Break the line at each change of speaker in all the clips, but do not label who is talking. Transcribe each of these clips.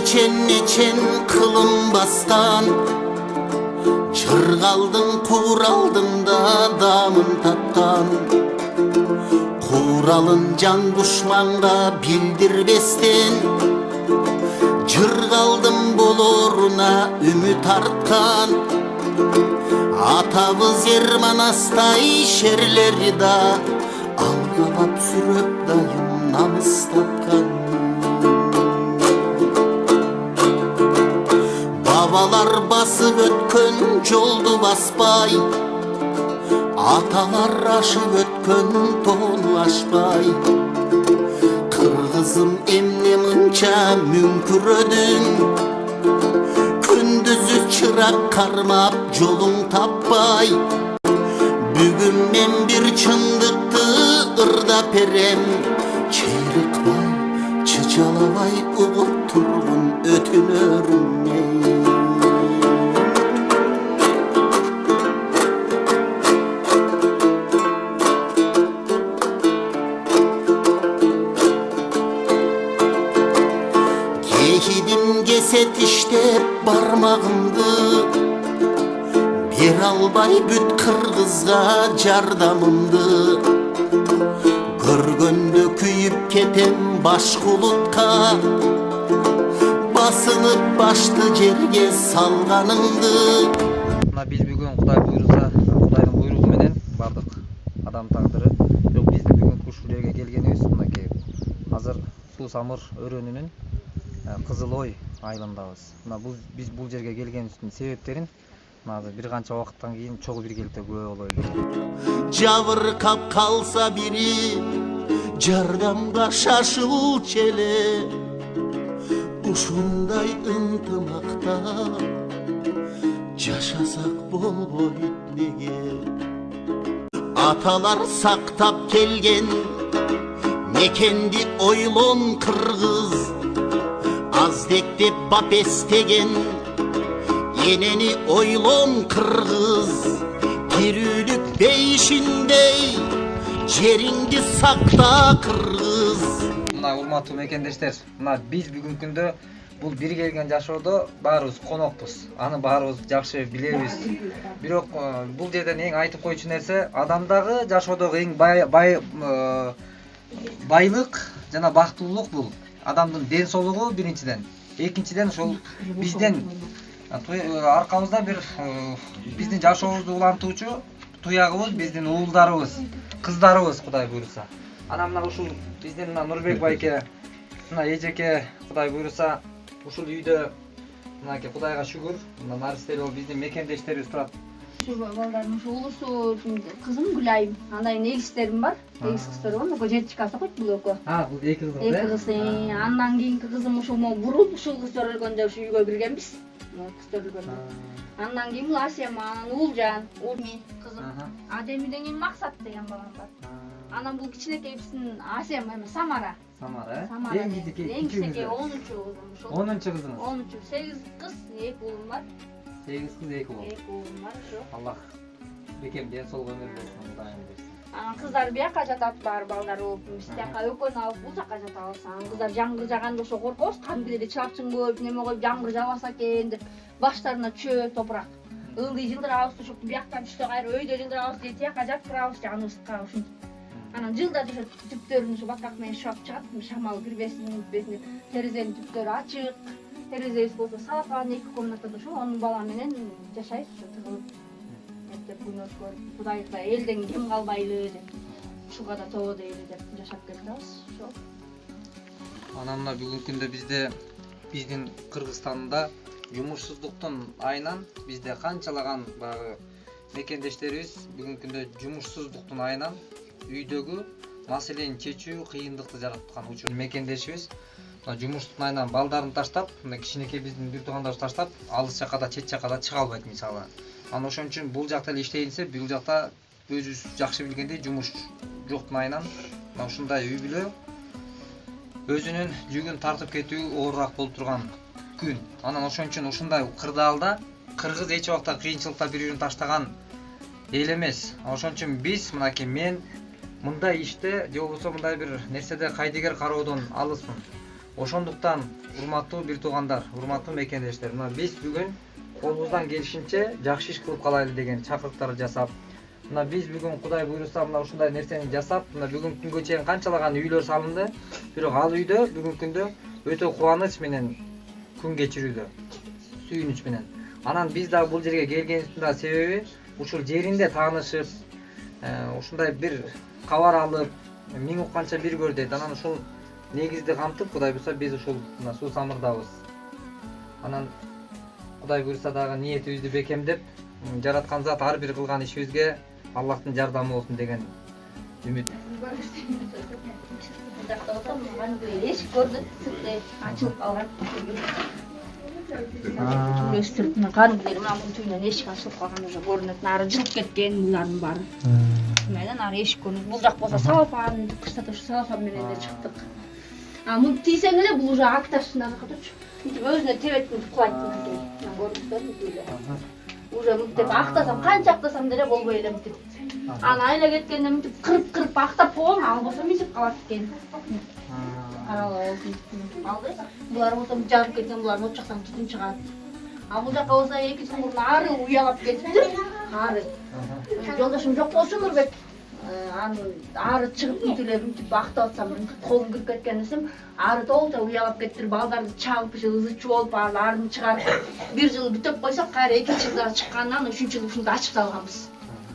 Neçen kılım baskan, çırgaldın kuraldın da damın tatkan. Kuralın can düşmanға bildirbesten, çırgaldın boloruna ümit artkan. Atabız Erman Astay şerleri da algılap sürüp dayım namız tapkan. Babalar basıp ötkön joldu basbay, atalar aşıp ötkön tonu aşpay. Kırgızım emne mınça münkürödün, gündüzü çırak karmap jolun tappay. Bugün men bir çındıktı ırda perem, çeyrikbay çıçalabay uğup turgun ötünörüm. Kehidim geset işte barmağımdı, bir albay büt kırgızga jardamımdı. Görgöndө kүйüp ketem baş kulutka, basınıp başты жерге салганыңды.
Biz bugün Kuday buyursa, Kudayдын буйругу менен бардык. Адам тагдыры. Жок, биз бүгүн ушул жерге келгенибиз мынакей. Азыр Суу Самыр өрөөнүнүн Кызылой айылындабыз. Биз бул жерге келгенибиздин себептерин bir kança vakittan keyin çoğu bir gelip de göğe olaydı.
Jabırkap kalsa biri, jardamga şaşıl çele. Uşunday ıntımakta, yaşasak bolboyt nege. Atalar saktap kelgen, mekendi oylon kırgız. Azdekte bap estegen, yeneni oylon kırgız. Girülük değişindey, jeringdi sakta kırgız.
Mına urmаттуу мекендештер, мына биз бүгүнкү күндө бул бир келген жашоодо баарыбыз конокпуз. Аны баарыбыз жакшы билебиз. Бирок бул жерден эң айтып койчу нерсе, адамдагы жашоодогу эң байлык жана бактылуулук бул. Адамдын ден соолугу биринчиден. Экинчиден ошол бизден аркабызда бир биздин жашообузду улантуучу туягыбыз биздин уулдарыбыз, кыздарыбыз Кудай буйруса. Ана мына ушул биздин мына Нурбек байке, мына эжеке Кудай буйруса ушул үйдө мынакей Кудайга шүгүр, мына наристер бол биздин мекендештерибиз турат.
Şu baldarım şu ulusu kızım Gülayım. Anday negizlerim var. Negiz kızları var. Oku jet çıkarsa koyt bul oku.
Ha, bu iki kız.
İki kız. Andan keyinki kızım şu burul şu kızlar ölgönde şu uyga birgenbiz. Kızlar ölgönde. Andan keyin bu Asyaman, Ulcan, Ulmi kızım. Ademiden keyin Maksat degen balam var. Anam bu kiçinekey bizdin Asyaman emas Samara.
Samara.
Eng kiçinekey 10-çu kızım.
10-çu kızınız.
10-çu. 8 kız, 2 oğlum var.
8 kız 2 oğul.
2 oğlum var şu.
Allah bekem den sol ömür versin, Kudayım versin.
Kızlar bir yaka jatat bar balдар болуп, биз тияка өкөнү алып бул жака жата алсаң, кыздар жаңгыр жаганда ошо коркобуз, кандайдыр эле чапчың коюп, неме коюп жаңгыр жабаса экен деп баштарына чөө топурак. Ылдый жылдырабыз, ошо бияктан түштө кайра өйдө жылдырабыз, тияка жаткырабыз, жаганы ысыкка ушинтип. Анан жылда ошо түптөрүн ошо баткак менен шап чыгат, шамал кирбесин, бетине терезенин түптөрү ачык. Терезебиз болсо салапан 2 комнатада ошо 10 бала менен жашайбыз ошо тыгылып. Деп күнөс көрүп, Кудайга элден кем калбайлы деп, ушуга да тобо дейли деп жашап келебиз. Ошо.
Анан мына бүгүнкү күндө биздин Кыргызстанда жумушсуздуктун айынан бизде канчалаган баягы мекендештерибиз бүгүнкү күндө жумушсуздуктун айынан үйдөгү маселени чечүү кыйындыкты жараткан учур мекендешибиз. Жумуштун айынан балдарын таштап, мына кичинекей биздин бир туугандарыбыз таштап, алыс жакада, чет жакада чыга албайт мисалы. Анан ошон үчүн бул жакта эле иштейинсе, бул жакта өзүбүз жакшы билгендей жумуш жоктун айынан мына ушундай үй бүлө өзүнүн жүгүн тартып кетүү оорураак болуп турган күн. Анан ошон үчүн ушундай кырдаалда кыргыз эч убакта кыйынчылыкта бири-бирин таштаган эл эмес. Ошон үчүн биз мынакей мен мындай иште же болбосо мындай бир нерседе кайдыгер кароодон алыспын. Ошондуктан урматтуу бир туугандар, урматтуу мекендештер, мына биз бүгүн колубуздан келишинче жакшы иш кылып калайлы деген чакырыктар жасап, мына биз бүгүн Кудай буйруса мына ушундай нерсени жасап, мына бүгүнкү күнгө чейин канчалаган үйлөр салынды, бирок ал үйдө бүгүнкү күндө өтө кубаныч менен күн кечирүүдө, сүйүнүч менен. Анан биз дагы бул жерге келгенибиздин да себеби ушул жеринде таанышып, ушундай бир кабар алып, миң укканча бир көр дейт. Анан ушул негизди камтып, Кудай буйруса биз ушул мына суу самырдабыз. Анан Кудай буйруса дагы ниетибизди бекемдеп, жараткан зат ар бир кылган ишибизге Аллахтын жардамы болсун деген үмүт.
Эшик көрдүк, ачылып калган. Өстүрүп каныгылар мамын түйүнөн эшик ачылып калган уже көрүнөт. Нары жылып кеткен булардын баары. Мына нары эшик көрүнөт. Бул жак болсо салафан, кышта ушу салафан менен эле чыктык. Мынтип тийсең эле бул уже акташынан катычу. Өзүнө тебеттин кулайт мынтип. Мен көрдүм. Уже мынтип актасам, канча актасам деле болбой эле мынтип. Аны айла кеткенде мынтип кырып актап койгом, ал болсо мисип калат экен. Алды. Булар болсо жарып кеткен, булар от жактан түтүн чыгат. Бул жака болсо 2 күн мурун ары уялап кетиптир. Ары. Жолдошум жок болчу Нурбек. Ары чыгып мынтип актап атсам, колум кирип кеткен десем, ары толтура уялап кеттир, балдарды чагып, ызычуу болуп, арын чыгарып, бир жыл бүтөп койсок, кайра 2 жылда чыккандан 3 жыл ушунда ачып салганбыз.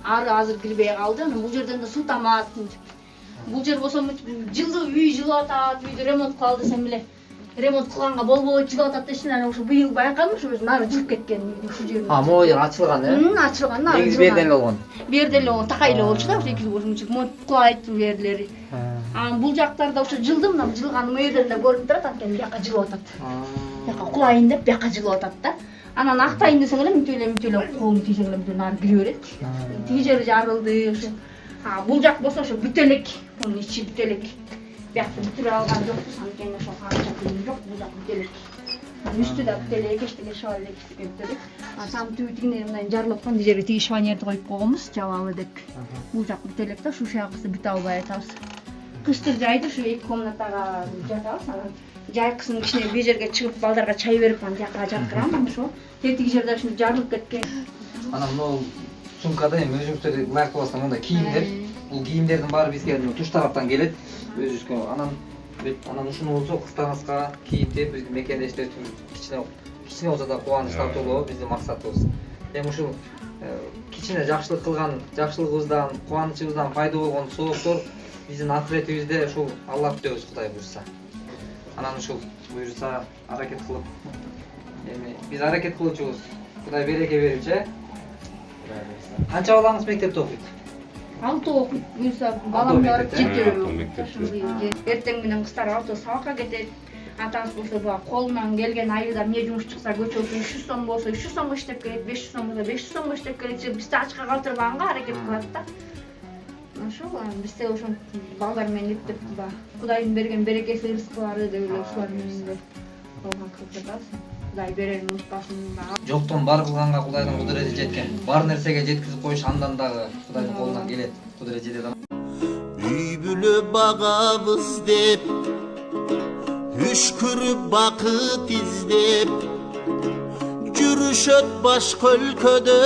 Ары азыр кирбей калды. Бул жерден да суу тамат. Бул жер болсо жылы үй жылып атат, үйдү ремонт кылалы десем эле ремонт кылганга болбой жылып атат дешин. Анан ушу быйыл байкадым, ушу нары жылып кеткен ушу жер.
Могу жер ачылган,
ачылган, нары.
Негизи берден эле болгон.
Берден эле болгон, такай эле болчу да, ушу 2 жыл мынча монтип кулайт жерлери. Анан бул жактарда ушу жылдым, мына жылганын жерден да көрүнүп турат, анткени бияка жылып атат. Бияка кулайын деп бияка жылып атат да. Анан актайын десең эле мынтип колун тийсең эле мынтип нары кире берет. Тиги жери жарылды ушу. Бул жак болсо ошо бүтелек, мунун ичи бүтелек. Биякты бүтүрө алган жокпуз, анткени ошо канча күн жок, бул жак бүтелек. Үстү да бүтелек, эчтеке шабал бүтелек. Там тигинен мындай жарылып аткан жерге тиги шванерди коюп койгонбуз, жабалы деп. Бул жак бүтелек да, ушу шагысы бүтө албай атабыз. Кыштыр жайды ушу 2 комнатага жатабыз, анан жайкысын кичине бир жерге чыгып балдарга чай берип, анан жака жаткырам, ошо. Тиги жерде ушундай жарылып кеткен.
Анан могу сумкада эми өзүңүздөр ылайык болсо мындай кийимдер, бул кийимдердин баары бизге туш тараптан келет, өзүбүзгө. Анан ушуну болсо кыстаныска кийиптеп биздин мекендештер кичине болсо да кубаныч тартуулоо биздин максатыбыз. Эми ушул кичине жакшылык кылган, жакшылыгыбыздан, кубанычыбыздан пайда болгон сооктор биздин акыретибизде ушул Аллах күтөбүз, Кудай буйруса. Анан ушул буйруса аракет кылып, эми биз аракет кылуучубуз. Кудай береке берипчи. Канча балаңыз мектепте окуйт?
6 окуйт. Буйруса балам да 7. Эртең менен кыздар 6 сабакка кетет. Атаңыз болсо баа колунан келген айылда эмне жумуш чыкса көчөп 300 сом болсо 300 сомго иштеп келет, 500 сом болсо 500 сомго иштеп келет. Бизди ачка калтырбаганга аракет кылат да. Ошол бизде ошо балдар менен иптеп баа Кудайдын берген берекеси рызкылары деп эле ушулар менен эле болгон кылып жатабыз. Кудай берерин унутпасын.
Жоктон бар кылганга Кудайдын кудурети жеткен. Бар нерсеге жеткизип коюш андан дагы Кудайдын колунан келет. Кудурет жетет.
Үй бүлө багабыз деп үшкүрүп бакыт издеп жүрүшөт башка өлкөдө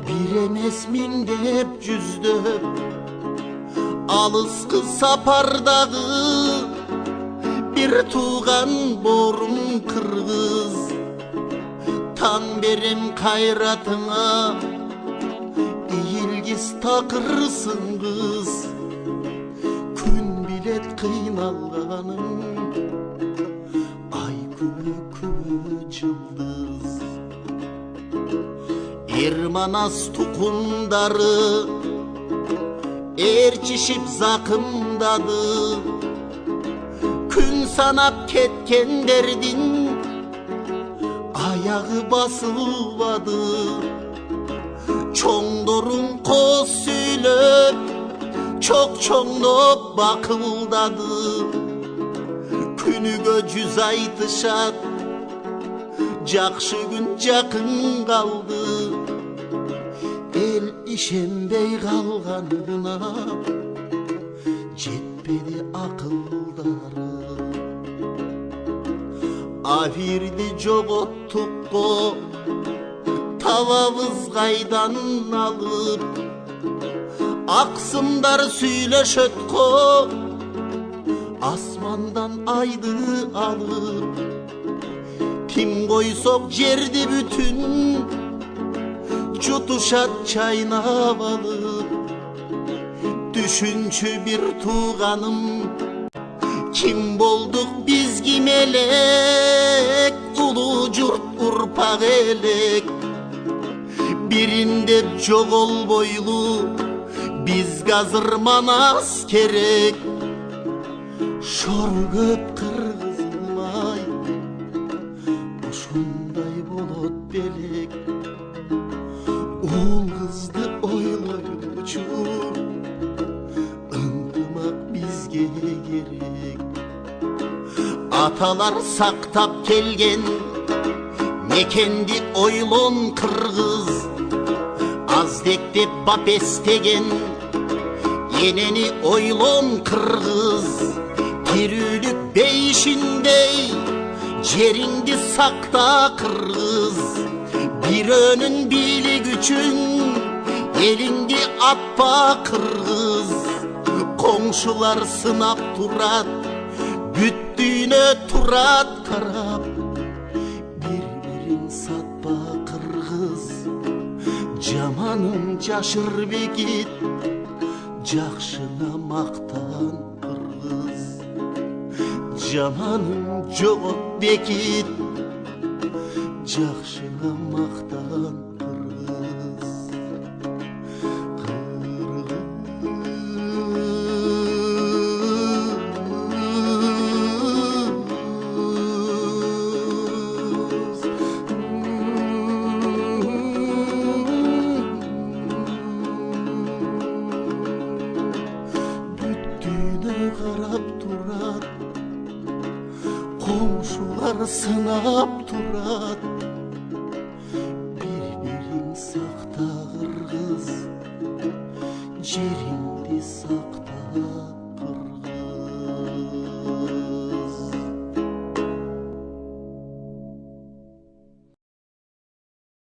бир эмес миңдеп жүздөп алыскы сапардагы бир тууган боорум кыргыз таң берем кайратыңа ийилгиз такырсың кыз күн билет кыйналганың ай күбө жылдыз Манас тукумдары эрчишип закымдады күн санап кеткендердин аягы басылбады чоңдорун кос сүйлөп чок-чоңдоп бакылдады күнүгө жүз айтышат жакшы күн жакын калды эл ишенбей калганына жетпеди акылдары Авирди жоготтук го табабыз кайдан алып, аксымдар сүйлөшөт го асмандан айды алып. Ким койсок жерди бүтүн жутушат чайнап алып. Düşünçü bir tuğanım, kim bolduk biz kim elek, ulu jurt urpak elek. Birinde jogol boylu, biz gazırmanas kerek. Şor köp kırgızılmay, uşunday bolot belek. Ul kızdı oyloyucur, bizge gerek. Atalar saktap kelgen mekendi oylon kırgız, azdekte bap estegen yeneni oylon kırgız. Kirülük beyşindey jerindi sakta kırgız. Bir önün bilik üçün elindi atpa kırgız. Komşular sınap turat, büttüğüne turat karap. Birbirin satpa kırgız, jamanın jaşır begit, jakşına maktan kırgız. Jamanın jogot begit, jakşına maktan kırgız. Karap turat, komşular sınap turat. Birbirin sakta kırgız, jerindi sakta